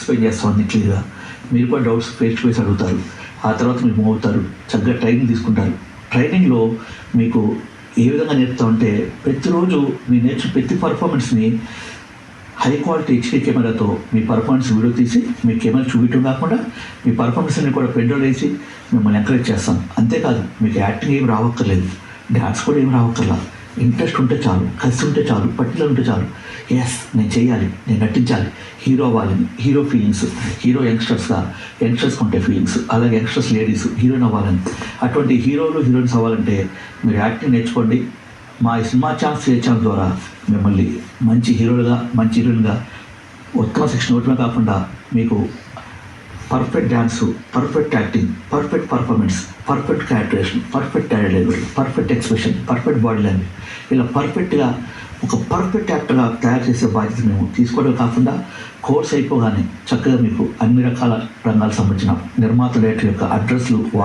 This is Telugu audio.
ఎక్స్ప్లెయిన్ చేస్తాం అన్ని క్లియర్గా. మీరు కూడా డౌట్స్ ఫేస్ టు ఫేస్ అడుగుతారు. ఆ తర్వాత మీరు మూవ్ అవుతారు, చక్కగా ట్రైనింగ్ తీసుకుంటారు. ట్రైనింగ్లో మీకు ఏ విధంగా నేర్పుతామంటే ప్రతిరోజు మీరు నేర్చుకున్న ప్రతి పర్ఫార్మెన్స్ని హై క్వాలిటీ హెచ్డీ కెమెరాతో మీ పర్ఫార్మెన్స్ వీడియో తీసి మీ కెమెరా చూపించడం కాకుండా మీ పర్ఫార్మెన్స్ని కూడా పెండ్రోల్ వేసి మిమ్మల్ని ఎంకరేజ్ చేస్తాం. అంతేకాదు మీకు యాక్టింగ్ ఏమి రావక్కర్లేదు, డ్యాన్స్ కూడా ఏమి రావక్కర్లా. ఇంట్రెస్ట్ ఉంటే చాలు, కసి ఉంటే చాలు, పట్టుదల ఉంటే చాలు. ఎస్ నేను చేయాలి, నేను నటించాలి, హీరో అవ్వాలని, హీరో ఫీలింగ్స్, హీరో యంగ్స్టర్స్కి ఉంటే ఫీలింగ్స్, అలాగే యంగ్స్టర్స్ లేడీస్ హీరోయిన్ అవ్వాలని. అటువంటి హీరోలు హీరోయిన్స్ అవ్వాలంటే మీరు యాక్టింగ్ నేర్చుకోండి. మా సినిమా ఛాన్స్ ద్వారా మిమ్మల్ని మంచి హీరోలుగా, మంచి హీరోయిన్గా ఉత్తమ శిక్షణ ఇవ్వడమే కాకుండా మీకు perfect dance, perfect acting, perfect performance, perfect characterization, perfect dialogue, perfect expression, perfect body language, ఇలా పర్ఫెక్ట్గా ఒక పర్ఫెక్ట్ యాక్టర్గా తయారు చేసే బాధ్యత మేము తీసుకోవడం కాకుండా కోర్స్ అయిపోగానే చక్కగా మీకు అన్ని రకాల రంగాలకు సంబంధించిన నిర్మాత డైరెక్టర్ యొక్క అడ్రస్లు వాట్సాప్